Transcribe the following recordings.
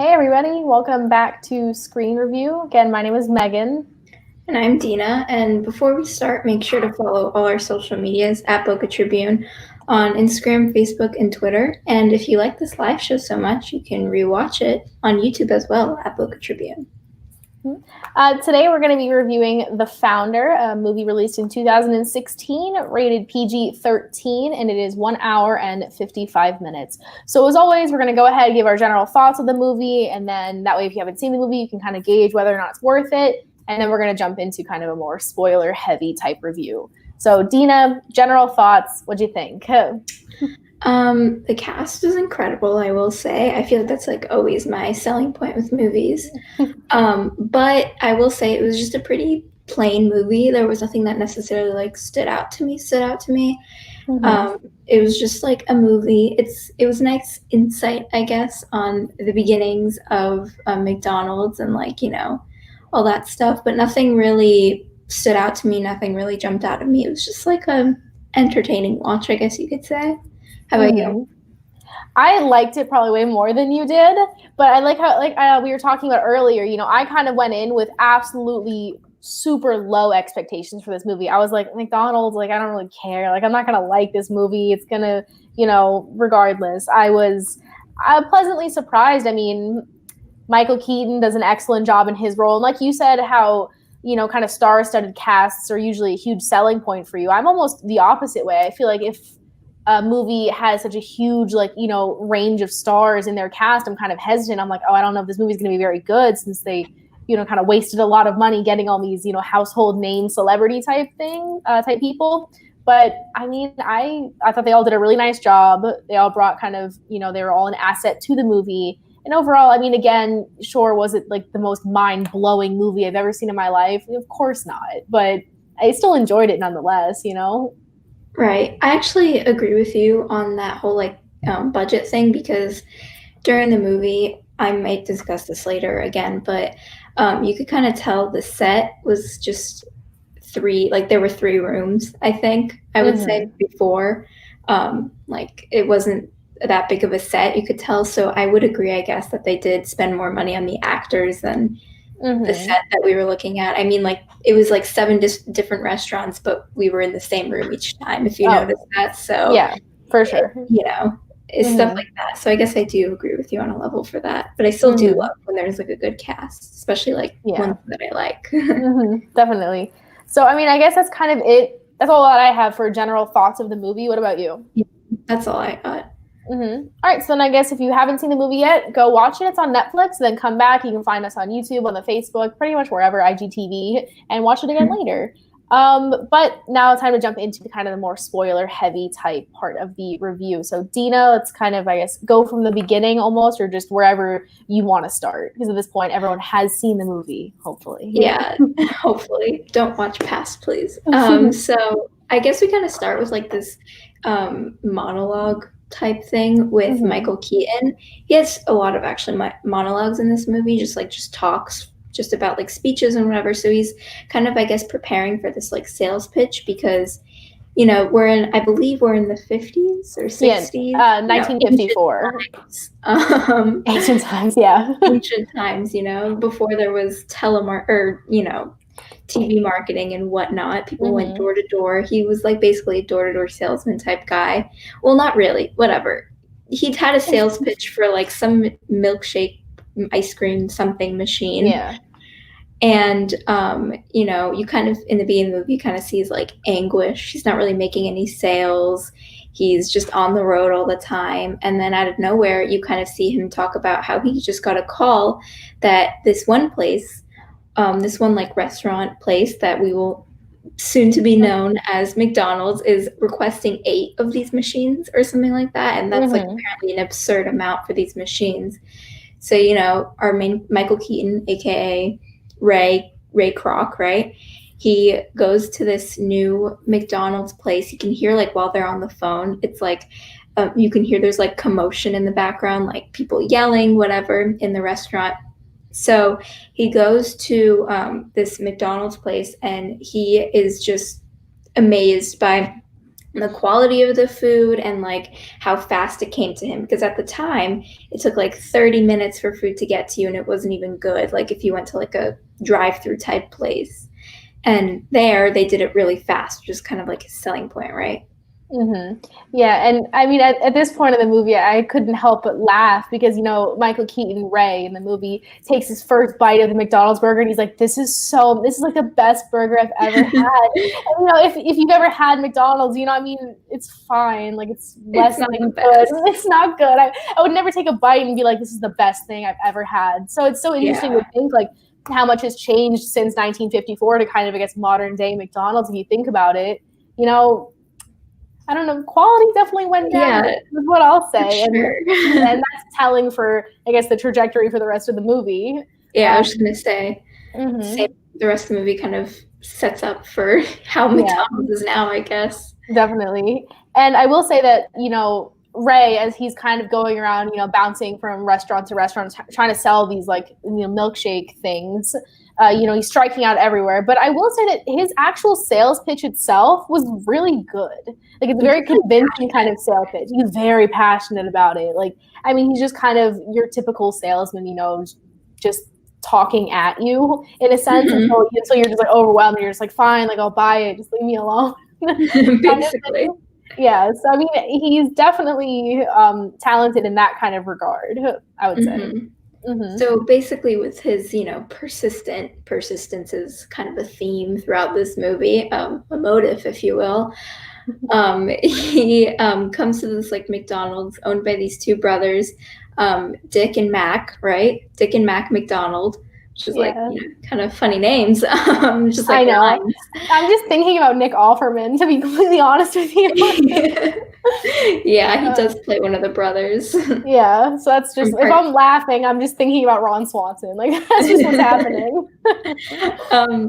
Hey everybody, welcome back to Screen Review. Again, my name is Megan. And I'm Dina, and before we start, make sure to follow all our social medias at Boca Tribune on Instagram, Facebook, and Twitter. And if you like this live show so much, you can rewatch it on YouTube as well at Boca Tribune. Today we're going to be reviewing The Founder, a movie released in 2016, rated PG-13, and it is 1 hour and 55 minutes. So as always, we're going to go ahead and give our general thoughts of the movie, and then that way if you haven't seen the movie, you can kind of gauge whether or not it's worth it, and then we're going to jump into kind of a more spoiler-heavy type review. So Dina, general thoughts, what'd you think? The cast is incredible, I will say. I feel like that's like always my selling point with movies. But I will say it was just a pretty plain movie. There was nothing that necessarily like stood out to me. Mm-hmm. It was just like a movie. It was nice insight, I guess, on the beginnings of McDonald's and like, all that stuff. But nothing really stood out to me. Nothing really jumped out at me. It was just like a entertaining watch, I guess you could say. How about you? I liked it probably way more than you did, but I like how we were talking about earlier, I kind of went in with absolutely super low expectations for this movie. I was like, McDonald's, like, I don't really care. Like, I'm not going to like this movie. It's going to, regardless. I was pleasantly surprised. I mean, Michael Keaton does an excellent job in his role. And like you said, how, kind of star-studded casts are usually a huge selling point for you. I'm almost the opposite way. I feel like if a movie has such a huge, range of stars in their cast, I'm kind of hesitant. I'm like, I don't know if this movie's going to be very good since they, kind of wasted a lot of money getting all these, household name celebrity type people. But I mean, I thought they all did a really nice job. They all brought kind of, they were all an asset to the movie. And overall, I mean, again, sure, was it like the most mind-blowing movie I've ever seen in my life? Of course not. But I still enjoyed it nonetheless, Right. I actually agree with you on that whole budget thing, because during the movie, I might discuss this later again, but you could kind of tell the set was just there were 3 rooms, I think, I would say before. It wasn't that big of a set, you could tell. So I would agree, I guess, that they did spend more money on the actors than the set that we were looking at. I mean, it was 7 different restaurants, but we were in the same room each time, if you noticed that. So yeah, for sure. It's stuff like that. So I guess I do agree with you on a level for that. But I still do love when there's a good cast, especially ones that I like. Definitely. So, I mean, I guess that's kind of it. That's all that I have for general thoughts of the movie. What about you? Yeah, that's all I got. All right, so then I guess if you haven't seen the movie yet, go watch it. It's on Netflix. Then come back. You can find us on YouTube, on the Facebook, pretty much wherever, IGTV, and watch it again later. But now it's time to jump into kind of the more spoiler-heavy type part of the review. So Dina, let's kind of, I guess, go from the beginning almost, or just wherever you want to start. Because at this point, everyone has seen the movie, hopefully. Yeah, hopefully. Don't watch past, please. So I guess we kind of start with this monologue type thing with Michael Keaton. He has a lot of actually monologues in this movie, just talks just about speeches and whatever. So he's kind of, I guess, preparing for this sales pitch, because I believe we're in the 50s or 60s. 1954. Ancient times, yeah. Ancient times, before there was TV marketing and whatnot. People went door to door. He was basically a door to door salesman type guy. Well, not really, whatever. He'd had a sales pitch for some milkshake, ice cream, something machine. Yeah. And, you kind of, in the beginning of the movie, you kind of see his anguish. He's not really making any sales. He's just on the road all the time. And then out of nowhere, you kind of see him talk about how he just got a call that this one place, restaurant place that we will soon to be known as McDonald's, is requesting 8 of these machines or something like that. And that's apparently an absurd amount for these machines. So, our main Michael Keaton, aka Ray Kroc, right? He goes to this new McDonald's place. You can hear while they're on the phone, it's you can hear there's commotion in the background, people yelling, whatever, in the restaurant. So he goes to this McDonald's place, and he is just amazed by and the quality of the food and like how fast it came to him, because at the time it took like 30 minutes for food to get to you and it wasn't even good, like if you went to like a drive-through type place. And there they did it really fast, which is kind of like his selling point, right? Mm-hmm. Yeah, and I mean, at this point in the movie, I couldn't help but laugh because Michael Keaton, Ray, in the movie takes his first bite of the McDonald's burger, and he's like, "This is like the best burger I've ever had." And, if you've ever had McDonald's, I mean, it's fine. Like it's less than good. It's not good. I would never take a bite and be like, "This is the best thing I've ever had." So it's so interesting to think like how much has changed since 1954 to kind of, I guess, modern day McDonald's. If you think about it, I don't know, quality definitely went down, is what I'll say. Sure. And that's telling for, I guess, the trajectory for the rest of the movie. Yeah, I was just going to say, the rest of the movie kind of sets up for how McDonald's is now, I guess. Definitely. And I will say that, Ray, as he's kind of going around, bouncing from restaurant to restaurant, trying to sell these like, milkshake things, he's striking out everywhere. But I will say that his actual sales pitch itself was really good. Like it's a very convincing kind of sales pitch. He's very passionate about it. Like, I mean, he's just kind of your typical salesman, just talking at you in a sense. And so you're just like overwhelmed. And you're just like, fine, like I'll buy it. Just leave me alone. Basically. Yeah, so I mean, he's definitely talented in that kind of regard, I would say. So basically with his, persistence is kind of a theme throughout this movie, a motive, if you will. He comes to this like McDonald's owned by these two brothers, Dick and Mac, right? Dick and Mac McDonald, which is like kind of funny names. Just like I know. Lines. I'm just thinking about Nick Offerman, to be completely honest with you. Yeah, he does play one of the brothers. Yeah, so that's just, if I'm laughing, I'm just thinking about Ron Swanson. Like, that's just what's happening.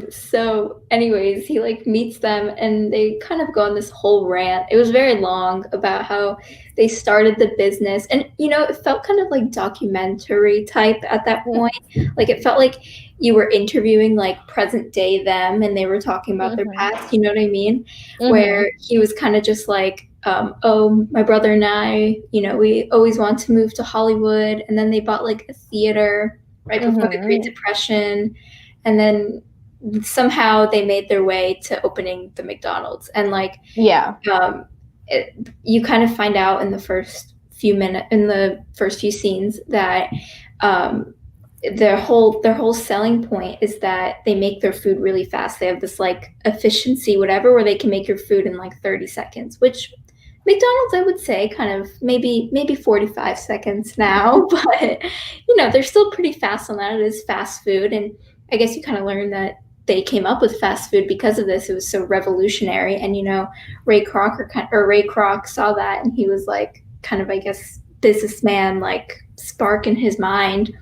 So anyways, he like meets them and they kind of go on this whole rant. It was very long about how they started the business. And, it felt kind of like documentary type at that point. Like, it felt like you were interviewing like present day them and they were talking about their past, you know what I mean? Where he was kind of just like, oh, my brother and I, we always want to move to Hollywood. And then they bought like a theater right before the Great Depression. And then somehow they made their way to opening the McDonald's. And like, you kind of find out in the first few scenes that their whole selling point is that they make their food really fast. They have this like efficiency, whatever, where they can make your food in like 30 seconds, which McDonald's, I would say, kind of maybe 45 seconds now, but they're still pretty fast on that. It is fast food, and I guess you kind of learn that they came up with fast food because of this. It was so revolutionary, and Ray Kroc saw that, and he was like kind of, I guess, businessman like spark in his mind,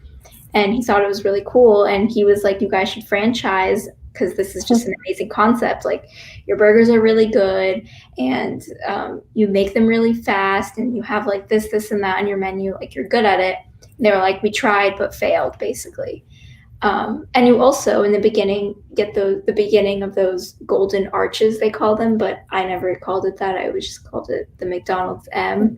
and he thought it was really cool, and he was like, you guys should franchise because this is just an amazing concept. Like, your burgers are really good, and you make them really fast, and you have like this and that on your menu. Like, you're good at it. And they were like, we tried but failed, basically. And you also, in the beginning, get the beginning of those golden arches, they call them, but I never called it that. I always just called it the McDonald's M.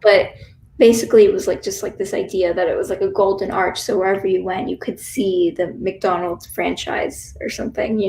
But basically, it was like just like this idea that it was like a golden arch, so wherever you went, you could see the McDonald's franchise or something,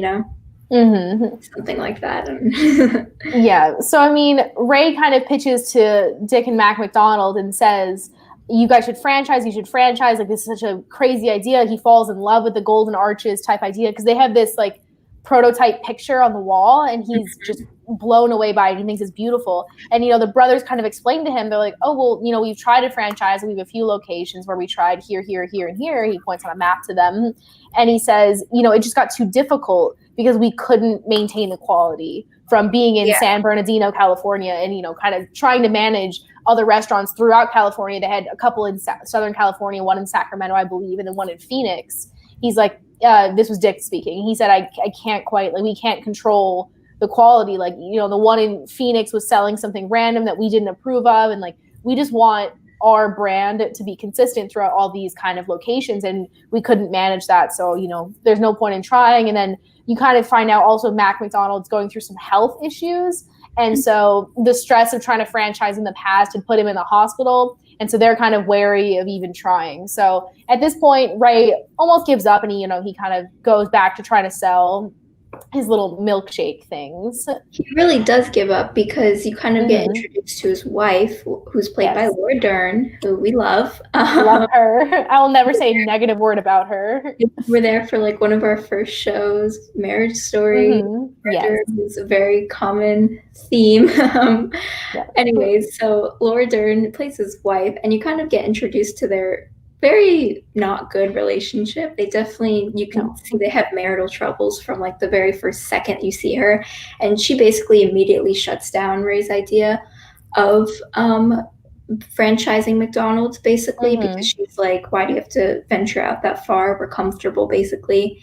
something like that. Yeah. So I mean, Ray kind of pitches to Dick and Mac McDonald and says, you guys should franchise. You should franchise. Like, this is such a crazy idea. He falls in love with the golden arches type idea because they have this like prototype picture on the wall, and he's just blown away by it. He thinks it's beautiful. And the brothers kind of explained to him, they're like, oh, well, we've tried to franchise. We have a few locations where we tried here, here, here, and here. He points on a map to them, and he says, it just got too difficult because we couldn't maintain the quality from being in San Bernardino, California, and kind of trying to manage other restaurants throughout California. They had a couple in Southern California, one in Sacramento, I believe, and then one in Phoenix. He's like, this was Dick speaking. He said, I can't quite, like, we can't control the quality. Like, the one in Phoenix was selling something random that we didn't approve of. And like, we just want our brand to be consistent throughout all these kind of locations. And we couldn't manage that. So, there's no point in trying. And then you kind of find out also Mac McDonald's going through some health issues. And so the stress of trying to franchise in the past had put him in the hospital. And so they're kind of wary of even trying. So at this point, Ray almost gives up, and he kind of goes back to trying to sell his little milkshake things. He really does give up, because you kind of get introduced to his wife, who's played by Laura Dern, who we love. Love her. I will never say a negative word about her. We're there for like one of our first shows, Marriage Story. Yes. Is a very common theme. Anyways, so Laura Dern plays his wife, and you kind of get introduced to their very not good relationship. They definitely, you can see they have marital troubles from like the very first second you see her. And she basically immediately shuts down Ray's idea of franchising McDonald's, basically, because she's like, why do you have to venture out that far? We're comfortable, basically.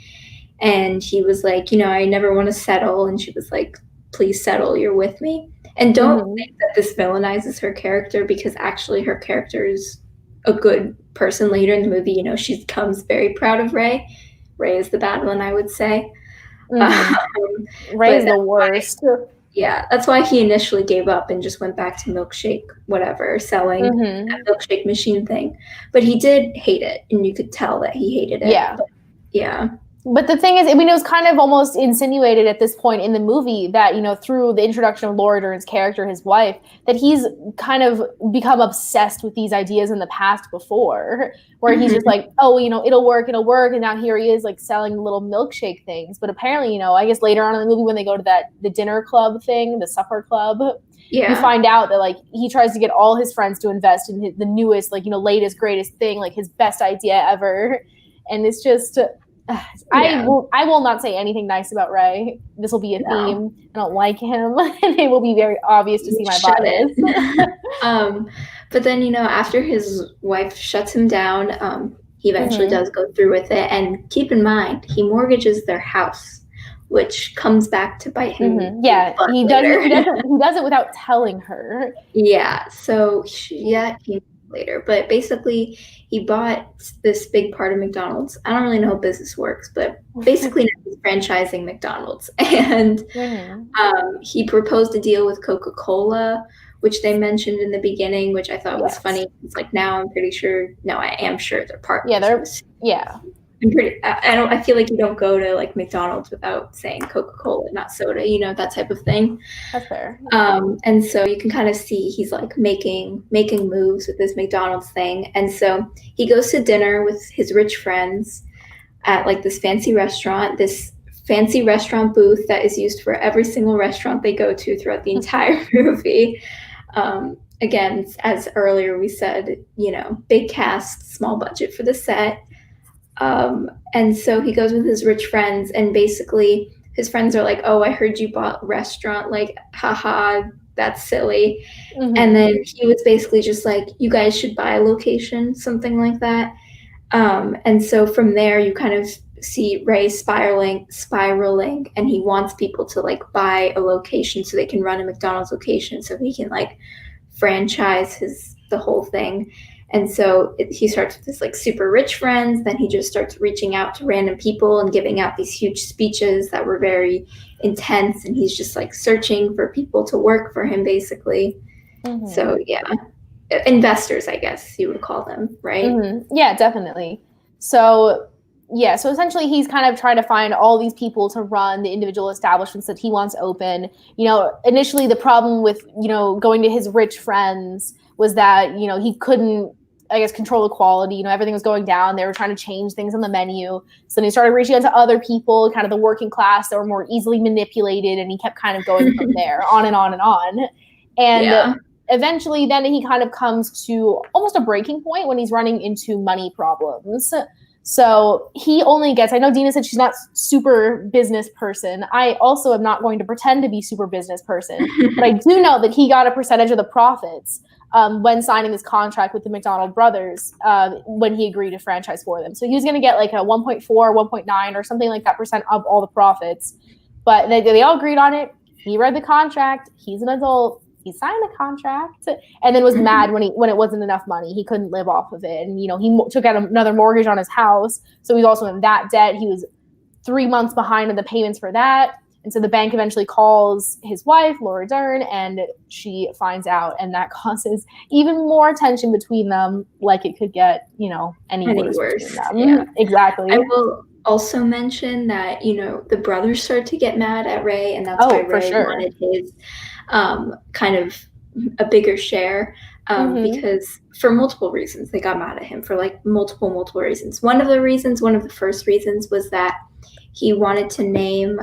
And he was like, I never want to settle. And she was like, please settle, you're with me. And don't think that this villainizes her character, because actually her character is a good person later in the movie. She becomes very proud of Ray. Ray is the bad one, I would say. Ray is the worst. That's why he initially gave up and just went back to milkshake, whatever, selling that milkshake machine thing. But he did hate it, and you could tell that he hated it. But the thing is, it was kind of almost insinuated at this point in the movie that, through the introduction of Laura Dern's character, his wife, that he's kind of become obsessed with these ideas in the past before, where he's just like, oh, it'll work. And now here he is like selling little milkshake things. But apparently, I guess later on in the movie, when they go to the dinner club thing, the supper club, you find out that like he tries to get all his friends to invest in the newest, like, latest, greatest thing, like his best idea ever. And it's just... I will not say anything nice about Ray. This will be a theme. I don't like him, and it will be very obvious to see my bias. But then, after his wife shuts him down, he eventually does go through with it. And keep in mind, he mortgages their house, which comes back to bite him. He does it without telling her. So he later, but basically he bought this big part of McDonald's. I don't really know how business works, but basically now he's franchising McDonald's. And he proposed a deal with Coca-Cola, which they mentioned in the beginning, which I thought was funny. It's like, now I'm pretty sure, no, I am sure they're partners. I feel like you don't go to like McDonald's without saying Coca-Cola, not soda, that type of thing. That's fair. And so you can kind of see he's like making moves with this McDonald's thing. And so he goes to dinner with his rich friends at like this fancy restaurant booth that is used for every single restaurant they go to throughout the entire movie. Again, as earlier we said, big cast, small budget for the set. And so he goes with his rich friends, and basically his friends are like, oh, I heard you bought a restaurant, like, haha, that's silly. And then he was basically just like, you guys should buy a location, something like that. And so from there you kind of see Ray spiraling, and he wants people to like buy a location so they can run a McDonald's location, so he can like franchise the whole thing. And so he starts with his like super rich friends. Then he just starts reaching out to random people and giving out these huge speeches that were very intense. And he's just like searching for people to work for him, basically. So investors, I guess you would call them, right? Yeah, definitely. So essentially he's kind of trying to find all these people to run the individual establishments that he wants open. Initially the problem with, going to his rich friends was that, he couldn't, I guess, control the quality. Everything was going down. They were trying to change things on the menu. So then he started reaching out to other people, kind of the working class that were more easily manipulated. And he kept kind of going from there on and on and on. And eventually then he kind of comes to almost a breaking point when he's running into money problems. So he only gets, I know Dina said she's not super business person. I also am not going to pretend to be super business person, but I do know that he got a percentage of the profits when signing this contract with the McDonald brothers when he agreed to franchise for them. So he was going to get like a 1.4, 1.9 or something like that percent of all the profits. But they all agreed on it. He read the contract. He's an adult. He signed the contract and then was mad when it wasn't enough money. He couldn't live off of it. And, he took out another mortgage on his house. So he's also in that debt. He was 3 months behind in the payments for that. And so the bank eventually calls his wife, Laura Dern, and she finds out, and that causes even more tension between them, like it could get, any worse between them. Yeah. Exactly. I will also mention that, the brothers start to get mad at Ray, and that's why Ray wanted his kind of a bigger share, because for multiple reasons they got mad at him, for like multiple reasons. One of the first reasons was that he wanted to name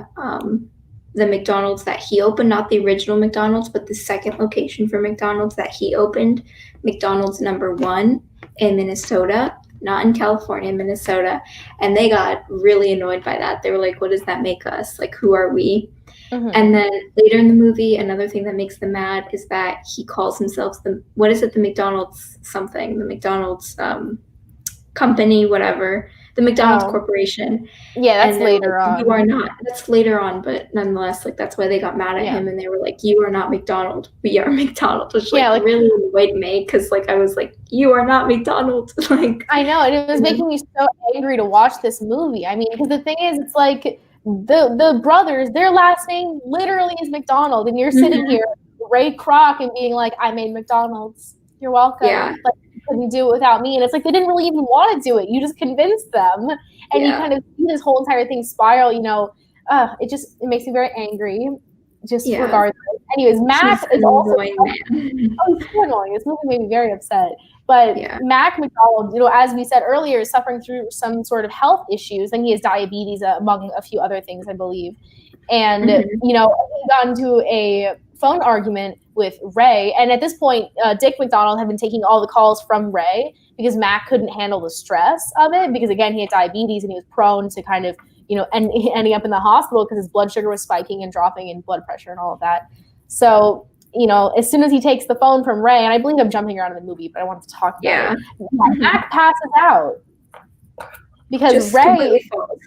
the McDonald's that he opened, not the original McDonald's, but the second location for McDonald's that he opened, McDonald's number 1 in Minnesota, not in California, Minnesota. And they got really annoyed by that. They were like, what does that make us? Like, who are we? And then later in the movie, another thing that makes them mad is that he calls himself the McDonald's something, the McDonald's company, whatever, the McDonald's Corporation. Yeah, that's later on. You are not. That's later on, but nonetheless, like, that's why they got mad at him, and they were like, you are not McDonald's, we are McDonald's, which really annoyed me, because like I was like, you are not McDonald's. Like, I know, and it was making me so angry to watch this movie. I mean, because the thing is, it's like the brothers, their last name literally is McDonald, and you're sitting here, Ray Kroc, and being like, I made McDonald's. You're welcome. Yeah. Like, couldn't do it without me. And it's like they didn't really even want to do it. You just convinced them. And you kind of see this whole entire thing spiral, it makes me very angry. Just regardless. Anyways, Mac is also annoying, man. he's so annoying. This movie made me very upset. But Mac McDonald, as we said earlier, is suffering through some sort of health issues, and he has diabetes, among a few other things, I believe. And he got into a phone argument with Ray, and at this point, Dick McDonald had been taking all the calls from Ray because Mac couldn't handle the stress of it, because again, he had diabetes and he was prone to kind of, ending up in the hospital because his blood sugar was spiking and dropping, and blood pressure and all of that. So, as soon as he takes the phone from Ray, and I believe I'm jumping around in the movie, but I wanted to talk about it. Mac passes out because just Ray falls.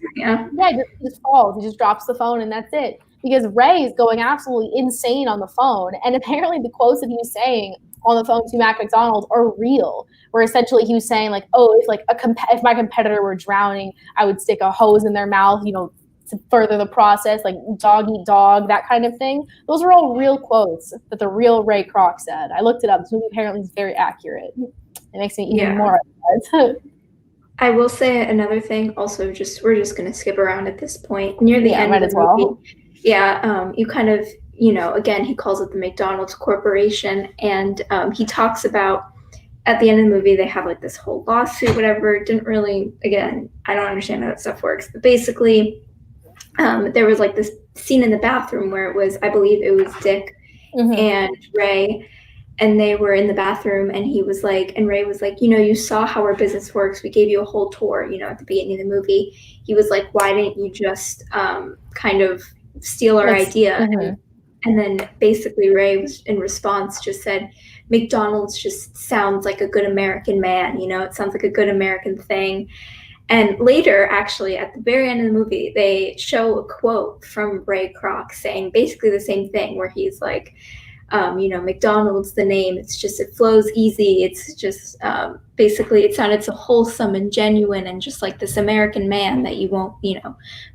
Just falls. He just drops the phone, and that's it. Because Ray is going absolutely insane on the phone, and apparently the quotes that he was saying on the phone to Mac McDonald are real. Where essentially he was saying like, "Oh, if my competitor were drowning, I would stick a hose in their mouth, to further the process, like dog eat dog, that kind of thing." Those are all real quotes that the real Ray Kroc said. I looked it up. This movie apparently is very accurate. It makes me even more upset. I will say another thing. Also, we're just gonna skip around at this point near the end of the movie. You kind of, again, he calls it the McDonald's Corporation, and he talks about, at the end of the movie, they have like this whole lawsuit, whatever. Didn't really, again, I don't understand how that stuff works, but basically, there was like this scene in the bathroom where I believe it was Dick and Ray, and they were in the bathroom, and Ray was like, you saw how our business works. We gave you a whole tour, at the beginning of the movie. He was like, why didn't you just kind of steal our idea? And then basically Ray was, in response, just said, McDonald's just sounds like a good American man, it sounds like a good American thing. And later, actually, at the very end of the movie, they show a quote from Ray Kroc saying basically the same thing, where he's like, McDonald's, the name, it flows easy. It's just basically it sounded so wholesome and genuine, and just like this American man that you won't,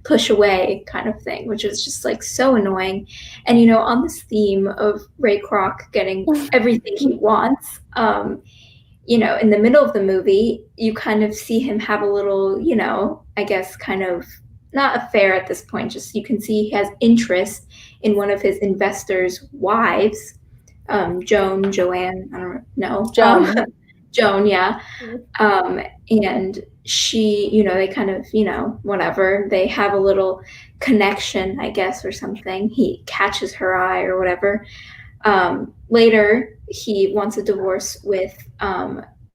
push away kind of thing, which is just like so annoying. And, on this theme of Ray Kroc getting everything he wants, in the middle of the movie, you kind of see him have a little, I guess kind of not affair at this point, just you can see he has interest in one of his investors' wives, Joan, I don't know. Joan, yeah. And she, they kind of, whatever, they have a little connection, I guess, or something. He catches her eye or whatever. Later, he wants a divorce with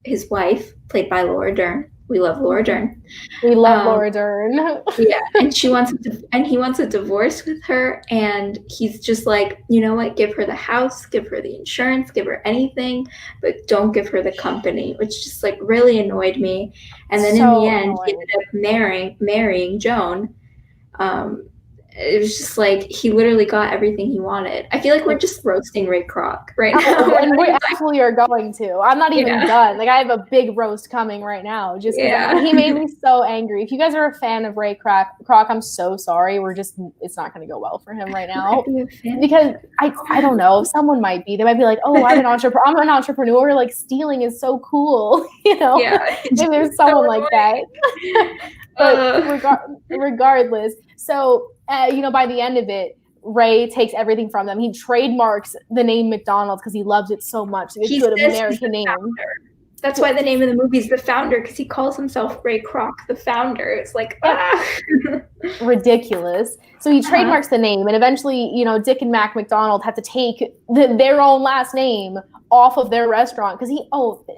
his wife, played by Laura Dern. We love Laura Dern. We love Laura Dern. Yeah, and he wants a divorce with her, and he's just like, you know what? Give her the house, give her the insurance, give her anything, but don't give her the company, which just like really annoyed me. And then in the end, he ended up marrying Joan. it was just like he literally got everything he wanted. I feel like we're just roasting Ray Kroc right now. And we absolutely are going to. I'm not even done. Like I have a big roast coming right now. Just because he made me so angry. If you guys are a fan of Ray Kroc, I'm so sorry. It's not going to go well for him right now. Because I don't know. Someone might be. They might be like, oh, I'm an entrepreneur. Like stealing is so cool. You know? Yeah. Maybe there's someone like that. But regardless, so by the end of it, Ray takes everything from them. He trademarks the name McDonald's because he loves it so much. It's a good American name. That's why the name of the movie is The Founder, because he calls himself Ray Kroc, the founder. It's like, ridiculous. So he trademarks the name, and eventually, Dick and Mac McDonald had to take their own last name off of their restaurant because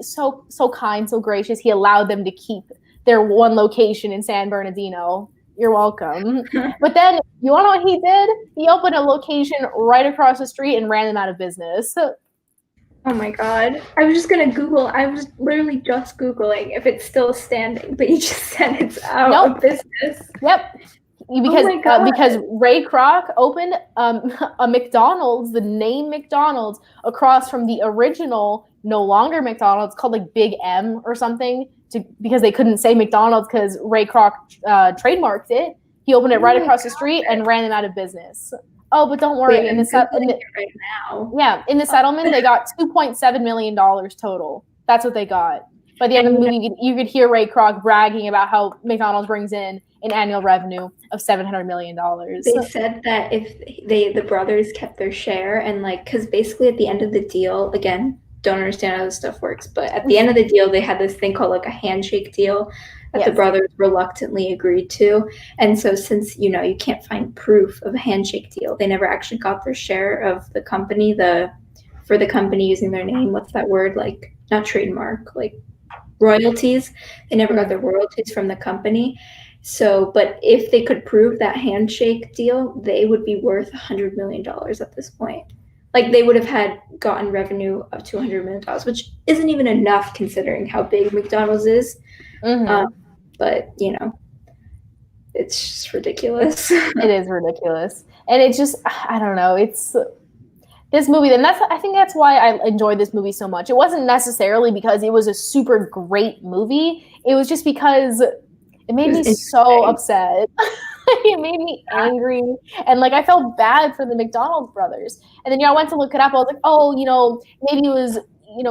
so kind, so gracious. He allowed them to keep their one location in San Bernardino. You're welcome. But then, you want to know what he did? He opened a location right across the street and ran them out of business. Oh my God. I was just going to Google. I was literally just Googling if it's still standing, but you just said it's out of business. Yep. Because Ray Kroc opened a McDonald's, the name McDonald's, across from the original, no longer McDonald's, called like Big M or something. Because they couldn't say McDonald's because Ray Kroc trademarked it. He opened it right across the street and ran them out of business. Oh, but don't worry. In the settlement, they got $2.7 million total. That's what they got. By the end of the movie, you could hear Ray Kroc bragging about how McDonald's brings in an annual revenue of $700 million. They said that if the brothers kept their share and because basically at the end of the deal, again, don't understand how this stuff works, but at the end of the deal they had this thing called a handshake deal that the brothers reluctantly agreed to, and so since you can't find proof of a handshake deal, they never actually got their share of the company, for the company using their name, what's that word, not trademark, royalties. They never got their royalties from the company. So but if they could prove that handshake deal, they would be worth $100 million at this point. They would have gotten revenue of $200 million, which isn't even enough considering how big McDonald's is. But, it's just ridiculous. It is ridiculous. And it's just, I don't know, it's this movie. And I think that's why I enjoyed this movie so much. It wasn't necessarily because it was a super great movie. It was just because it made me so upset. It made me angry, and I felt bad for the McDonald's brothers. And then I went to look it up. I was like, oh, maybe it was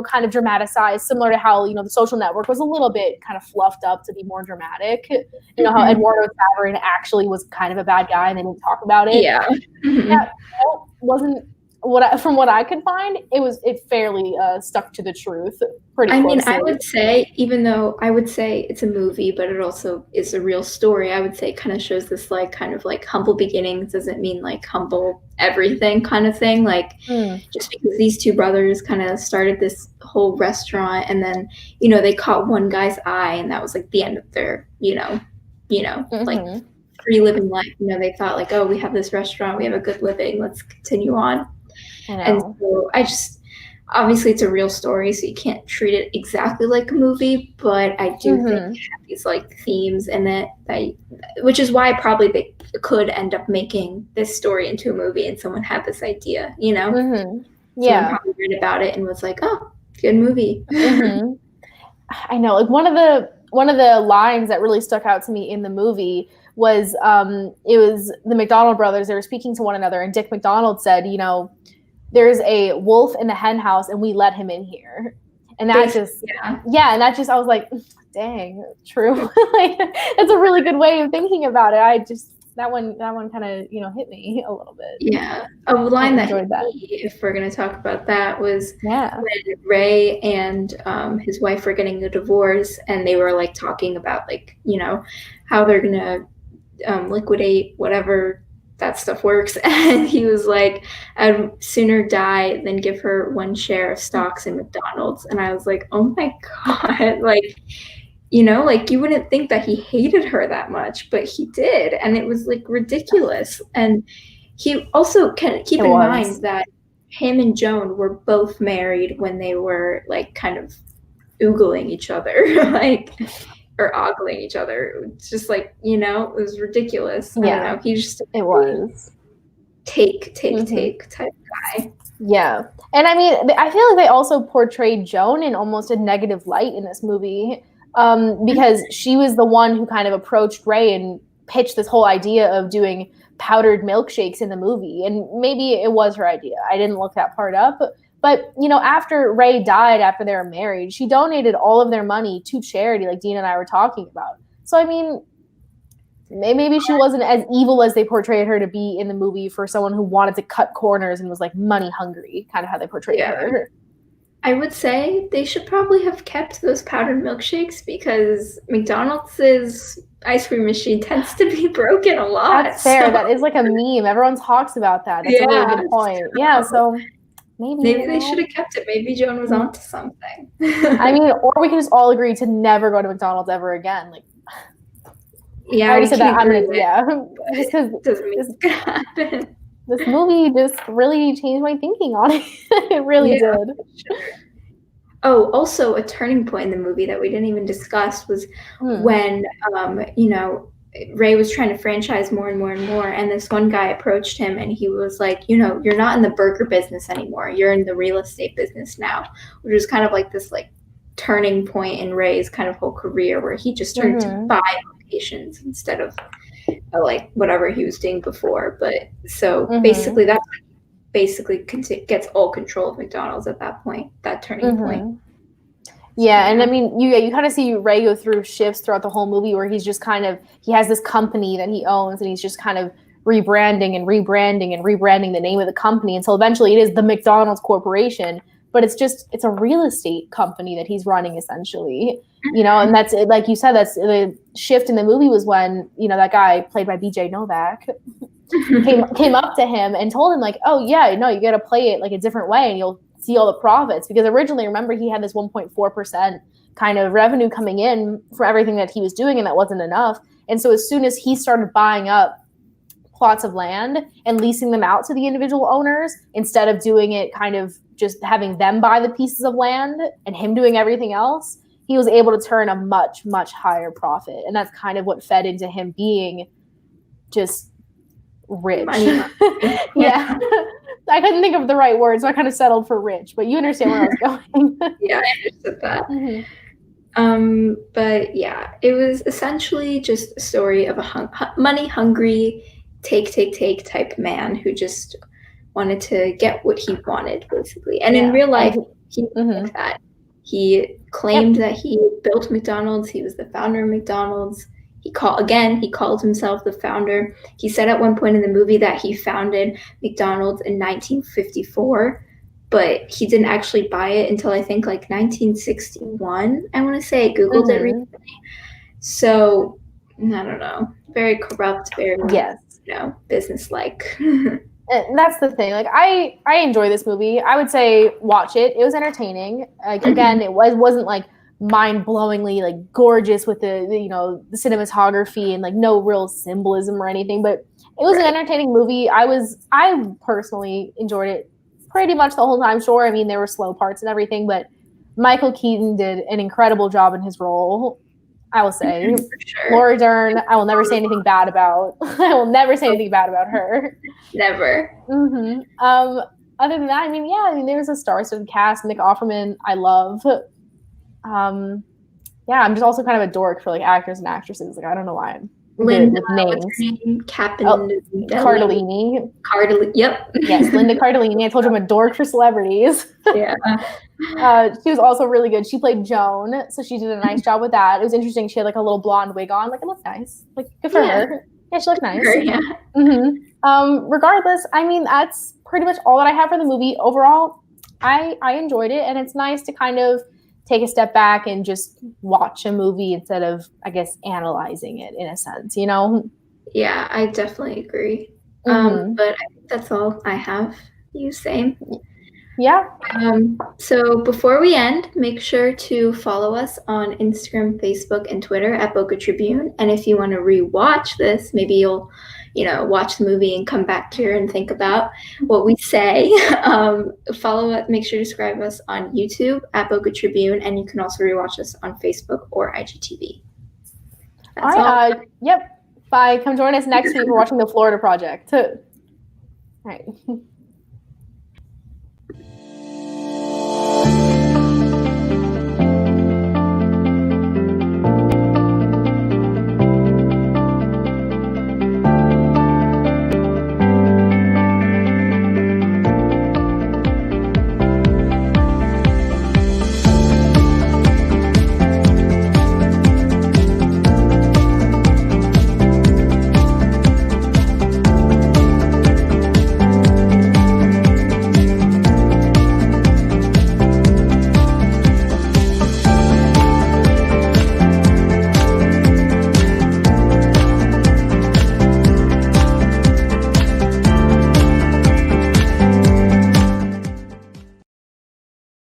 kind of dramatized, similar to how The Social Network was a little bit kind of fluffed up to be more dramatic. How Eduardo Saverin actually was kind of a bad guy, and they didn't talk about it. Yeah, wasn't. From what I could find, it fairly stuck to the truth pretty closely. I would say, even though I would say it's a movie, but it also is a real story, I would say it kind of shows this humble beginnings doesn't mean humble everything kind of thing. Just because these two brothers kind of started this whole restaurant, and then they caught one guy's eye, and that was the end of their free living life. They thought oh, we have this restaurant, we have a good living, let's continue on. And so obviously it's a real story, so you can't treat it exactly like a movie, but I do think it had these themes in it, which is why probably they could end up making this story into a movie, and someone had this idea, Someone probably read about it and was like, oh, good movie. I know, one of the lines that really stuck out to me in the movie was it was the McDonald brothers. They were speaking to one another, and Dick McDonald said, there's a wolf in the hen house and we let him in here. And that I was like, dang, true. That's a really good way of thinking about it. That one kind of, hit me a little bit. Yeah. A line that if we're going to talk about that, was when Ray and his wife were getting a divorce, and they were talking about how they're going to liquidate whatever that stuff works. And he was like, I'd sooner die than give her one share of stocks in McDonald's. And I was like, oh my God, you wouldn't think that he hated her that much, but he did. And it was ridiculous. And he also can keep in mind that him and Joan were both married when they were kind of oogling each other. are ogling each other. It's just like, you know, it was ridiculous. I don't know. He just it was take type guy. Yeah. And I mean, I feel like they also portrayed Joan in almost a negative light in this movie, because she was the one who kind of approached Ray and pitched this whole idea of doing powdered milkshakes in the movie. And maybe it was her idea. I didn't look that part up. But, you know, after Ray died, after they were married, she donated all of their money to charity, like Dina and I were talking about. So, I mean, maybe she wasn't as evil as they portrayed her to be in the movie for someone who wanted to cut corners and was like money hungry, kind of how they portrayed her. I would say they should probably have kept those powdered milkshakes because McDonald's ice cream machine tends to be broken a lot. That's fair. So. That is like a meme. Everyone talks about that. That's a really good point. Yeah, so maybe they should have kept it. Maybe Joan was onto something. I mean, or we can just all agree to never go to McDonald's ever again. Like, yeah, I already said that. Just because doesn't mean it's gonna happen. This movie just really changed my thinking on it. It really did. Sure. Oh, also a turning point in the movie that we didn't even discuss was when, you know, Ray was trying to franchise more and more and more. And this one guy approached him and he was like, you know, you're not in the burger business anymore. You're in the real estate business now, which was kind of like this like turning point in Ray's kind of whole career where he just started to buy locations instead of like whatever he was doing before. But so basically that gets all control of McDonald's at that point, that turning point. Yeah, and I mean, you kind of see Ray go through shifts throughout the whole movie where he's just kind of, he has this company that he owns and he's just kind of rebranding the name of the company until eventually it is the McDonald's Corporation, but it's a real estate company that he's running essentially, you know, and that's, like you said, that's the shift in the movie was when, you know, that guy played by BJ Novak came up to him and told him like, oh yeah, no, you got to play it like a different way and you'll see all the profits, because originally, remember, he had this 1.4% kind of revenue coming in for everything that he was doing, and that wasn't enough. And so as soon as he started buying up plots of land and leasing them out to the individual owners, instead of doing it kind of just having them buy the pieces of land and him doing everything else, he was able to turn a much, much higher profit. And that's kind of what fed into him being just rich. Yeah. I couldn't think of the right word, so I kind of settled for rich, but you understand where I was going. Yeah, I understood that. But yeah, it was essentially just a story of a money-hungry, take type man who just wanted to get what he wanted, basically. And in real life, he like that. He claimed that he built McDonald's. He was the founder of McDonald's. He called himself the founder. He said at one point in the movie that he founded McDonald's in 1954, but he didn't actually buy it until I think like 1961. I want to say I Googled it recently. So I don't know. Very corrupt, very business-like. And that's the thing. Like I enjoy this movie. I would say watch it. It was entertaining. Like again, it wasn't like mind-blowingly like gorgeous with the the cinematography and like no real symbolism or anything, but it was an entertaining movie. I personally enjoyed it pretty much the whole time. Sure, I mean there were slow parts and everything, but Michael Keaton did an incredible job in his role, I will say. Sure. Laura Dern, I will never say anything bad about. I will never say anything bad about her. Never. Other than that, I mean there's a star-studded cast. Nick Offerman, I love. I'm just also kind of a dork for like actors and actresses. Like I don't know why I'm Linda, with names. what's her name? Cardellini. Yep. Yes, Linda Cardellini. I told you I'm a dork for celebrities. Yeah. She was also really good. She played Joan, so she did a nice job with that. It was interesting. She had like a little blonde wig on. Like it looked nice. Like good for her. Yeah, she looked nice. Regardless, I mean that's pretty much all that I have for the movie. Overall, I enjoyed it, and it's nice to kind of take a step back and just watch a movie instead of, I guess, analyzing it in a sense, you know? Yeah, I definitely agree. But I think that's all I have. You same. Yeah. So before we end, make sure to follow us on Instagram, Facebook, and Twitter at Boca Tribune. And if you want to rewatch this, maybe you'll watch the movie and come back here and think about what we say. Follow us, make sure to subscribe us on YouTube at Boca Tribune, and you can also rewatch us on Facebook or IGTV. That's All all. right. Yep. Bye. Come join us next week. We're watching the Florida Project. All right.